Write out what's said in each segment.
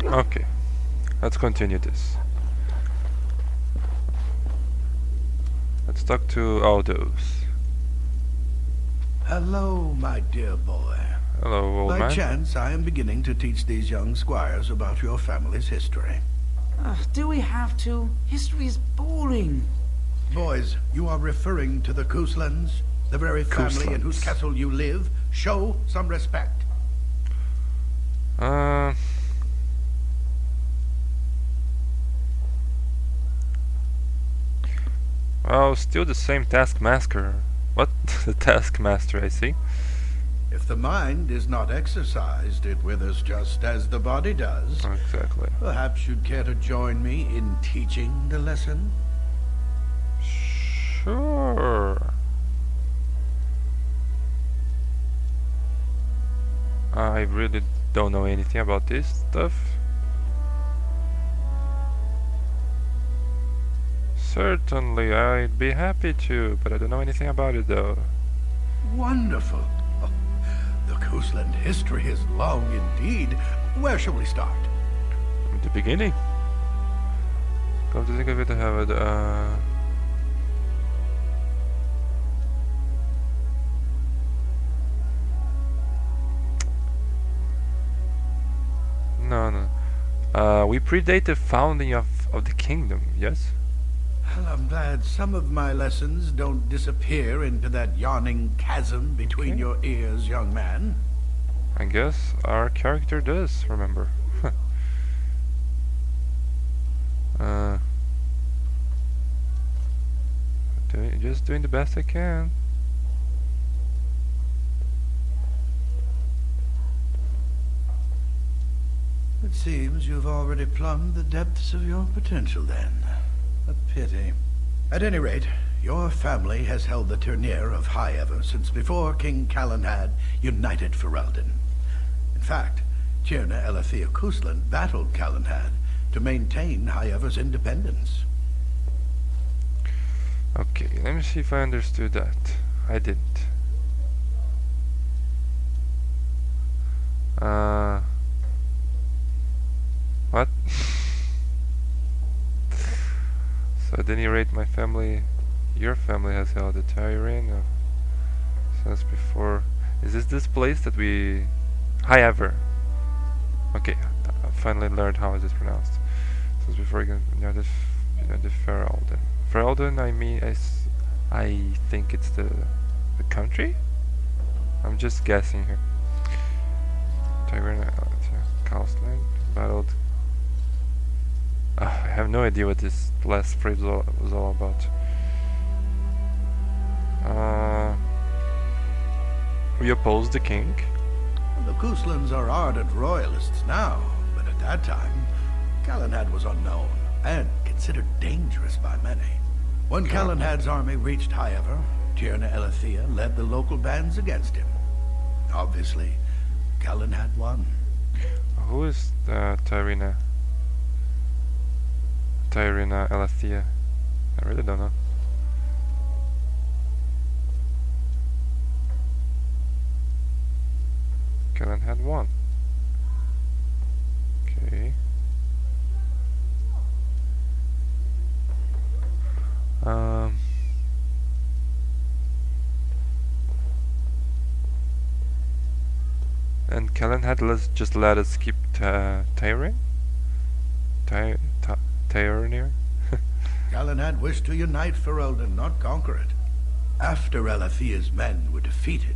Okay, let's continue this. Let's talk to Aldous. Hello, my dear boy. Hello, old By man. chance, I am beginning to teach these young squires about your family's history. Do we have to? History is boring. Boys, you are referring to the Couslands, the very family in whose Couslands. castle you live. Show some respect. Uh, well, still the same Taskmaster. What? The Taskmaster, I see. If the mind is not exercised, it withers just as the body does. Exactly. Perhaps you'd care to join me in teaching the lesson? Sure. I really don't know anything about this stuff. Certainly, I'd be happy to, but I don't know anything about it though. Wonderful. Oh, the Cousland history is long indeed. Where shall we start? From the beginning. Come to think of it, I have it, no, no. We predate the founding of the kingdom, yes? Well, I'm glad some of my lessons don't disappear into that yawning chasm between Okay. your ears, young man. I guess our character does remember. uh, just doing the best I can. It seems you've already plumbed the depths of your potential then. A pity. At any rate, your family has held the Tournere of High-Ever since before King Calenhad united Ferelden. In fact, Tierna Elethea Cousland battled Calenhad to maintain High-Ever's independence. Okay, let me see if I understood that. I didn't. What? So at any rate, my family, your family has held a Tyrene since before. Is this place that we... High-Ever. Okay, I finally learned how it is pronounced. Since before you know the Ferelden. Ferelden, I think it's the country? I'm just guessing here. Tyrene, Castland, battled. I have no idea what this last phrase was all about. We opposed the king. The Couslands are ardent royalists now, but at that time, Calenhad was unknown and considered dangerous by many. When Calenhad's army reached High-Ever, Tierna Elethea led the local bands against him. Obviously, Calenhad won. Who is Tyrena? Tyrena Elethea? I really don't know. Kellen had one. Okay. And Kellen had just let us keep Tyrene? Tyrene? Calenhad wished to unite Ferelden, not conquer it. After Elethea's men were defeated,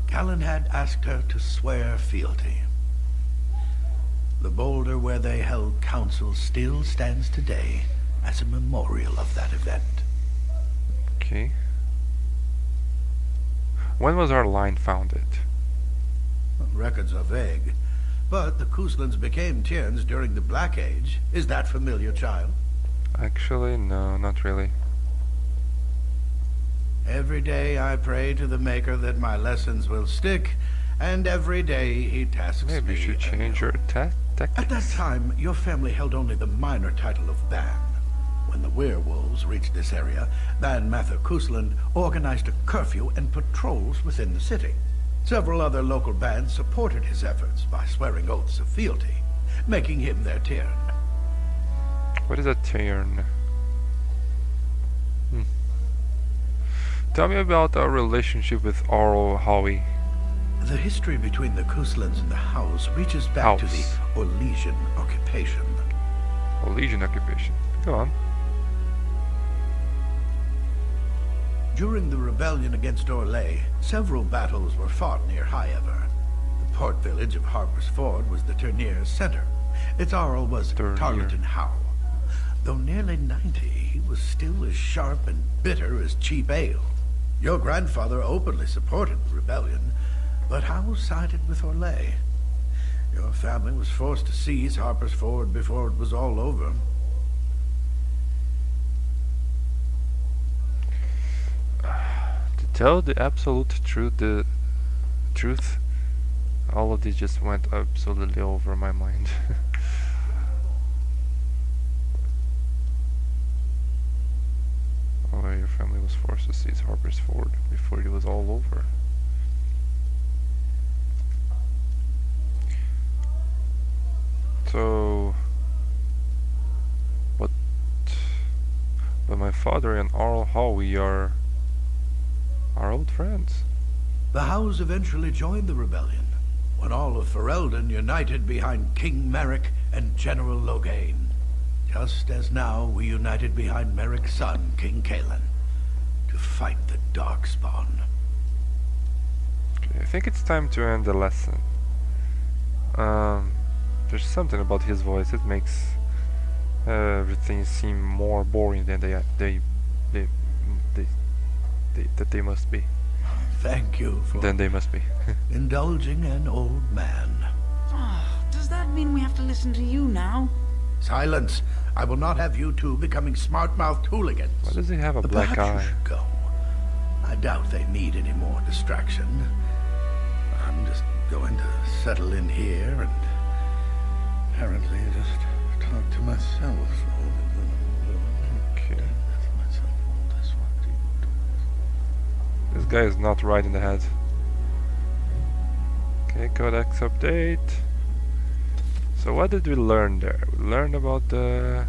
Calenhad asked her to swear fealty. The boulder where they held council still stands today as a memorial of that event. Okay. When was our line founded? Records are vague, but the Couslands became Tierns during the Black Age. Is that familiar, child? Actually, no, not really. Every day I pray to the Maker that my lessons will stick, and every day he tasks me. Maybe you should change your tactics. At that time, your family held only the minor title of Ban. When the werewolves reached this area, Ban Mather Cousland organized a curfew and patrols within the city. Several other local bands supported his efforts by swearing oaths of fealty. making him their Tyrn. What is a Tyrn? Tell me about our relationship with Arl Howie. The history between the Kuslans and the House reaches back to the Orlesian occupation. Orlesian occupation. Go on. During the rebellion against Orlais, several battles were fought near Highever. The port village of Harper's Ford was the Turnier's center. Its Arl was Tarleton Howe. Though nearly 90, he was still as sharp and bitter as cheap ale. Your grandfather openly supported the rebellion, but Howe sided with Orlais. Your family was forced to seize Harper's Ford before it was all over. To tell the absolute truth, all of this just went absolutely over my mind. Oh, your family was forced to seize Harper's Ford before it was all over. So, but my father and Arl Howie are old friends. The Howes eventually joined the rebellion, when all of Ferelden united behind King Merrick and General Loghain. Just as now we united behind Merrick's son, King Cailan, to fight the Darkspawn. Okay, I think it's time to end the lesson. There's something about his voice that makes everything seem more boring than they must be. Thank you for Then they must be. indulging an old man. Does that mean we have to listen to you now? Silence! I will not have you two becoming smart-mouthed hooligans. Why does he have a black Perhaps you eye? should go. I doubt they need any more distraction. I'm just going to settle in here and apparently just talk to myself. Okay. This guy is not right in the head. Okay, Codex update. So what did we learn there? We learned about the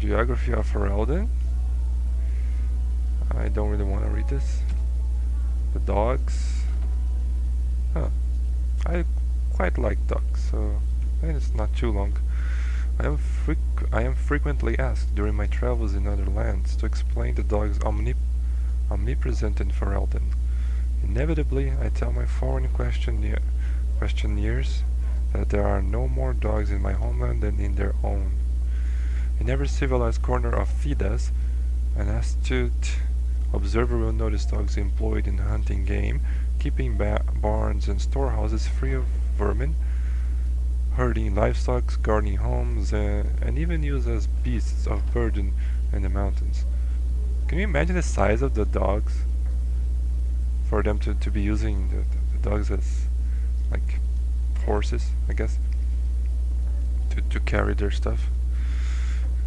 geography of Ferelden. I don't really want to read this. The dogs. Huh. I quite like dogs, so and it's not too long. I am frequently asked during my travels in other lands to explain the dog's omnipresent in Ferelden. Inevitably, I tell my foreign questionnaires that there are no more dogs in my homeland than in their own. In every civilized corner of Thedas, an astute observer will notice dogs employed in hunting game, keeping barns and storehouses free of vermin, herding livestock, guarding homes, and even used as beasts of burden in the mountains. Can you imagine the size of the dogs? For them to be using the dogs as like horses, I guess, to carry their stuff.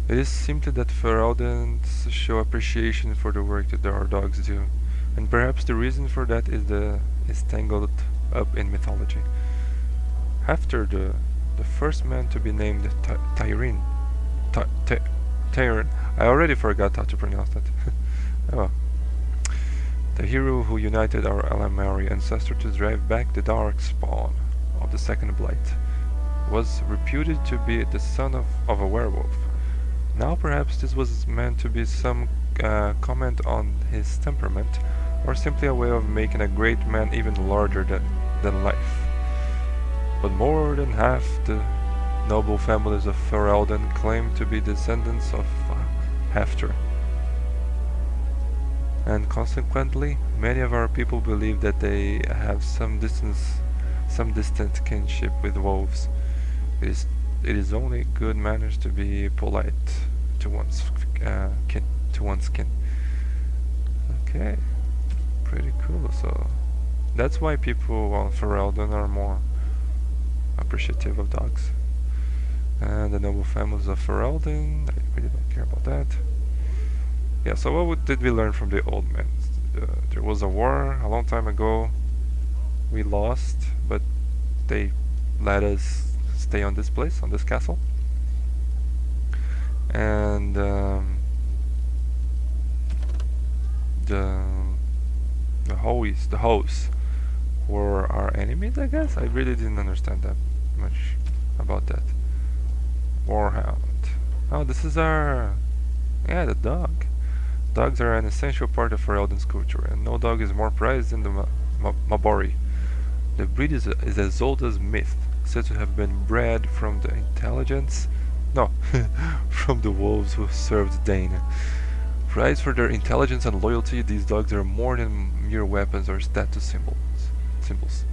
It is simply that Fereldans show appreciation for the work that our dogs do, and perhaps the reason for that is tangled up in mythology. After the first man to be named Tyrene, Tyrene, I already forgot how to pronounce that. Oh. The hero who united our Elamari ancestor to drive back the Darkspawn of the Second Blight was reputed to be the son of a werewolf. Now perhaps this was meant to be some comment on his temperament, or simply a way of making a great man even larger than life. But more than half the noble families of Ferelden claim to be descendants of Haftor. And consequently, many of our people believe that they have some distant kinship with wolves. It is only good manners to be polite to one's kin. Okay, pretty cool. So that's why people on Ferelden are more appreciative of dogs. And the noble families of Ferelden, I really don't care about that. Yeah, so what did we learn from the old men? There was a war a long time ago. We lost, but they let us stay on this place, on this castle. And the hoes were our enemies, I guess. I really didn't understand that much about that. Warhound. Oh, this is our... yeah, the dog. Dogs are an essential part of Ferelden's culture, and no dog is more prized than the Mabori. The breed is as old as myth, said to have been bred from the intelligence... no, from the wolves who served Dane. Prized for their intelligence and loyalty, these dogs are more than mere weapons or status symbols.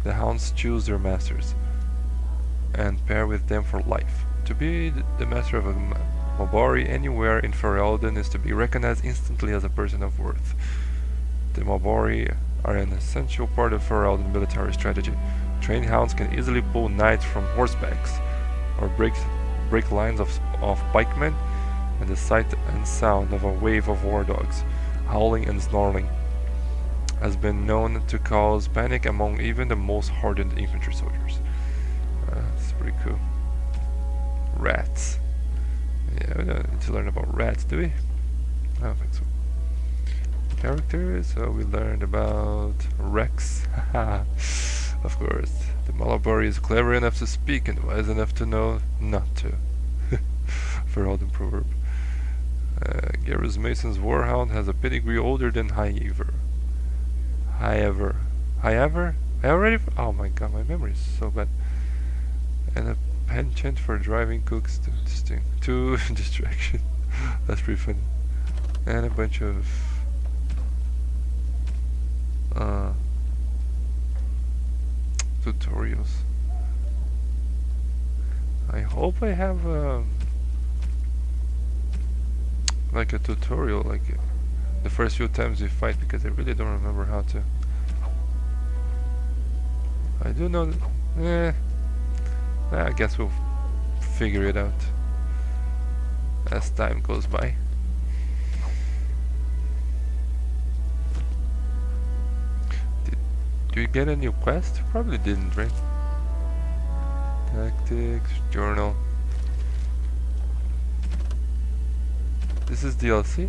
The hounds choose their masters and pair with them for life. To be the master of a Mabori anywhere in Ferelden is to be recognized instantly as a person of worth. The Mabori are an essential part of Ferelden military strategy. Trained hounds can easily pull knights from horsebacks or break lines of pikemen, and the sight and sound of a wave of war dogs, howling and snarling, has been known to cause panic among even the most hardened infantry soldiers. That's pretty cool. Rats. Yeah, we don't need to learn about rats, do we? I don't think so. Characters, so we learned about Rex. Of course. The Malabari is clever enough to speak and wise enough to know not to. Ferelden proverb. Garrus Mason's Warhound has a pedigree older than Highever. I already... oh my god, my memory is so bad. And a penchant for driving cooks to distraction. That's pretty funny. And a bunch of tutorials. I hope I have like a tutorial, like the first few times we fight, because I really don't remember how to. I do know that, I guess we'll figure it out as time goes by. Do you get a new quest? Probably didn't, right? Tactics, journal. This is DLC?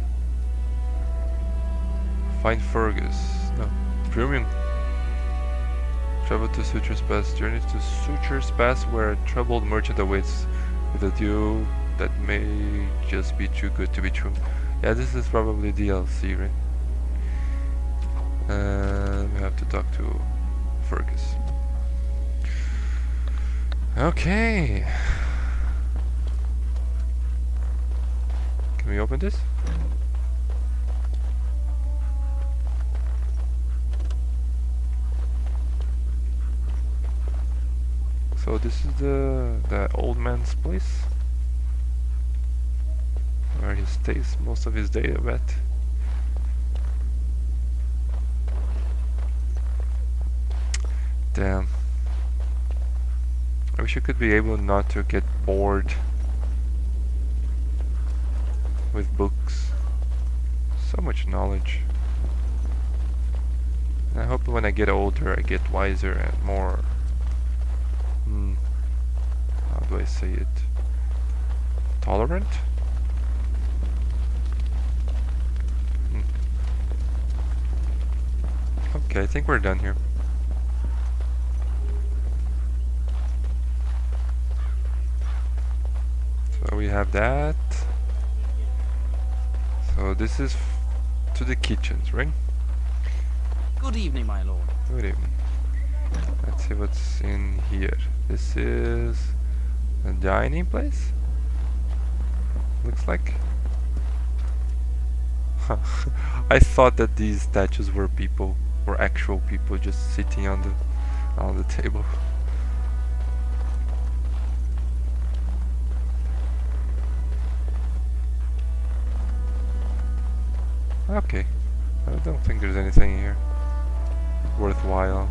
Find Fergus. No. Premium. Travel to Suture's Pass. Journey to Suture's Pass, where a troubled merchant awaits with a deal that may just be too good to be true. Yeah, this is probably DLC, right? We have to talk to Fergus. Okay. Can we open this? So this is the old man's place, where he stays most of his day, I bet. Damn. I wish I could be able not to get bored with books. So much knowledge. And I hope when I get older I get wiser and more... how do I say it? Tolerant? Okay, I think we're done here. So we have that. So this is to the kitchens, right? Good evening, my lord. Good evening. Let's see what's in here. This is a dining place? Looks like. I thought that these statues were people, were actual people just sitting on the table. Okay, I don't think there's anything here worthwhile.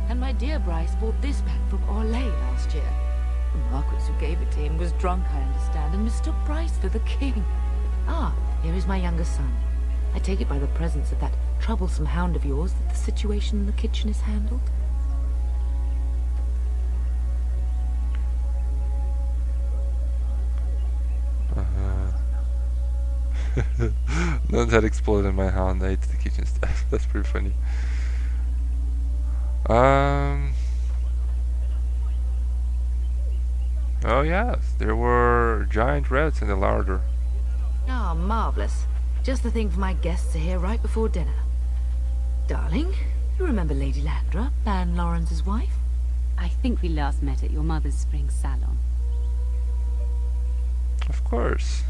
And my dear Bryce bought this pack from Orlais last year. The Marquis who gave it to him was drunk, I understand, and mistook Bryce for the king. Ah, here is my younger son. I take it by the presence of that troublesome hound of yours that the situation in the kitchen is handled? None that exploded in my hand. I ate the kitchen stuff. That's pretty funny. Oh yes, there were giant rats in the larder. Ah, marvellous. Just the thing for my guests to hear right before dinner. Darling, you remember Lady Landra, Ban Lawrence's wife? I think we last met at your mother's spring salon. Of course.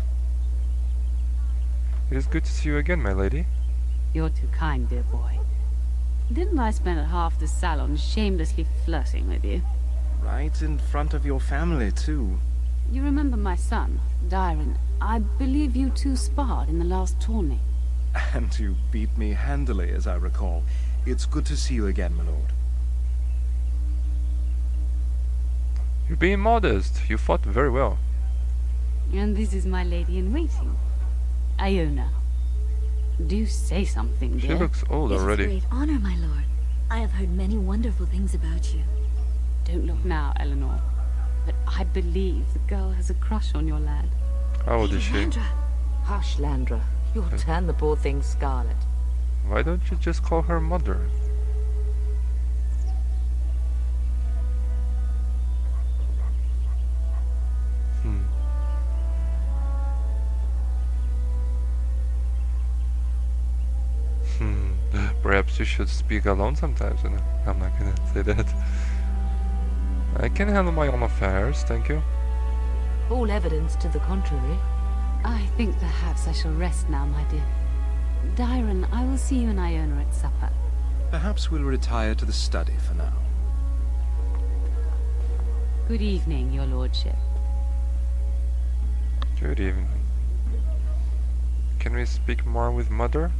It is good to see you again, my lady. You're too kind, dear boy. Didn't I spend half the salon shamelessly flirting with you? Right in front of your family, too. You remember my son, Dyron. I believe you two sparred in the last tourney. And you beat me handily, as I recall. It's good to see you again, my lord. You're being modest. You fought very well. And this is my lady-in-waiting, Iona. Do say something, She dear. looks old It is a already. great honor, my lord. I have heard many wonderful things about you. Don't look now, Eleanor. But I believe the girl has a crush on your lad. How old Lady is she? Landra, Hush, Landra. You'll turn the poor thing scarlet. Why don't you just call her mother? Hmm. Perhaps you should speak alone sometimes. No, I'm not gonna say that. I can handle my own affairs, thank you. All evidence to the contrary. I think perhaps I shall rest now, my dear. Dyron, I will see you and Iona at supper. Perhaps we'll retire to the study for now. Good evening, your lordship. Good evening. Can we speak more with mother?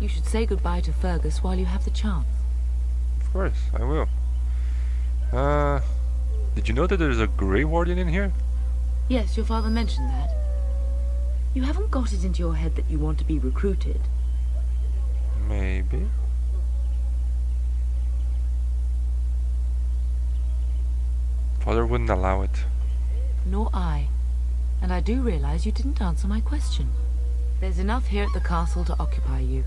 You should say goodbye to Fergus while you have the chance. Of course, I will. Did you know that there's a Grey Warden in here? Yes, your father mentioned that. You haven't got it into your head that you want to be recruited. Maybe. Father wouldn't allow it. Nor I. And I do realize you didn't answer my question. There's enough here at the castle to occupy you.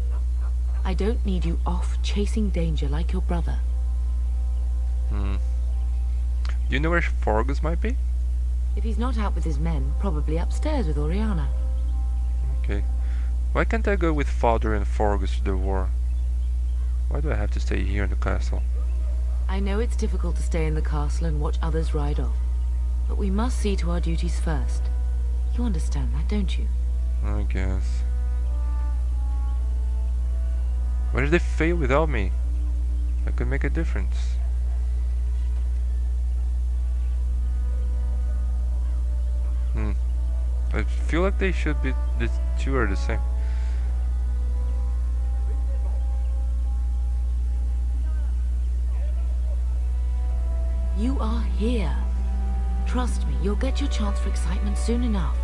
I don't need you off chasing danger like your brother. Hmm. Do you know where Fergus might be? If he's not out with his men, probably upstairs with Oriana. Okay. Why can't I go with Father and Fergus to the war? Why do I have to stay here in the castle? I know it's difficult to stay in the castle and watch others ride off. But we must see to our duties first. You understand that, don't you? I guess. What if they fail without me? I could make a difference. I feel like they should be. The two are the same. You are here. Trust me, you'll get your chance for excitement soon enough.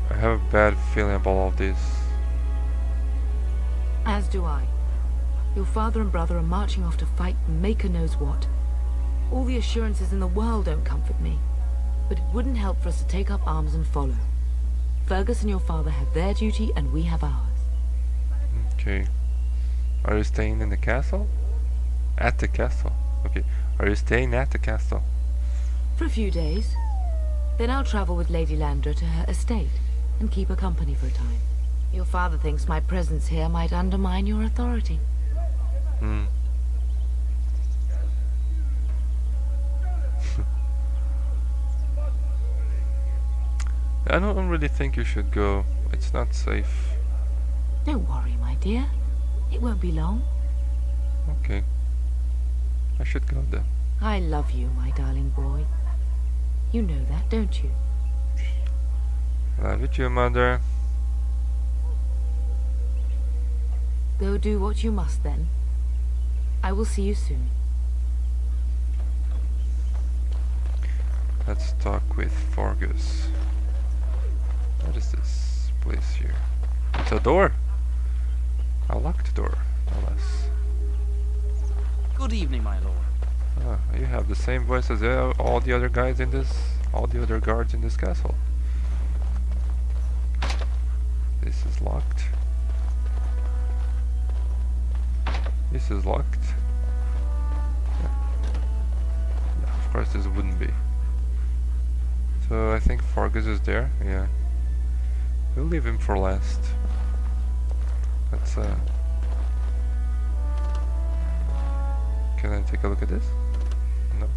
I have a bad feeling about all of this. As do I. Your father and brother are marching off to fight Maker knows what. All the assurances in the world don't comfort me. But it wouldn't help for us to take up arms and follow. Fergus and your father have their duty and we have ours. Okay. Are you staying in the castle? At the castle. Okay. Are you staying at the castle? For a few days. Then I'll travel with Lady Landra to her estate and keep her company for a time. Your father thinks my presence here might undermine your authority. Hmm. I don't really think you should go. It's not safe. Don't worry, my dear. It won't be long. Okay. I should go then. I love you, my darling boy. You know that, don't you? Love you too, mother. Go do what you must then. I will see you soon. Let's talk with Fargus. What is this place here? It's a door! A locked door, no less. Good evening, my lord. Ah, you have the same voice as all the other guys in this... all the other guards in this castle. This is locked. This is locked. Yeah. No, of course this wouldn't be. So I think Fargus is there, yeah. We'll leave him for last. Let's can I take a look at this? No.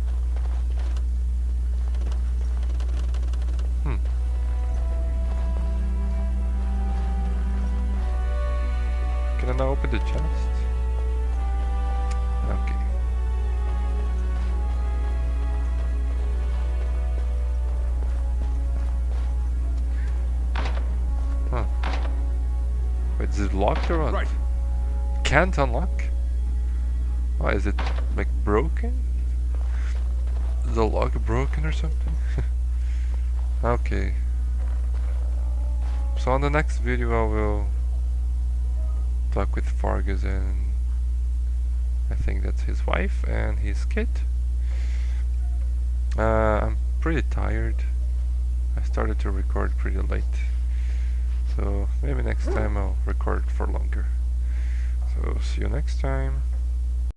Can I now open the chest? Okay. Huh. Wait, is it locked or what? Right. Can't unlock? Why, is it like broken? Is the lock broken or something? Okay. So on the next video I will talk with Fargus and I think that's his wife and his kid. I'm pretty tired. I started to record pretty late. So maybe next time I'll record for longer. So see you next time.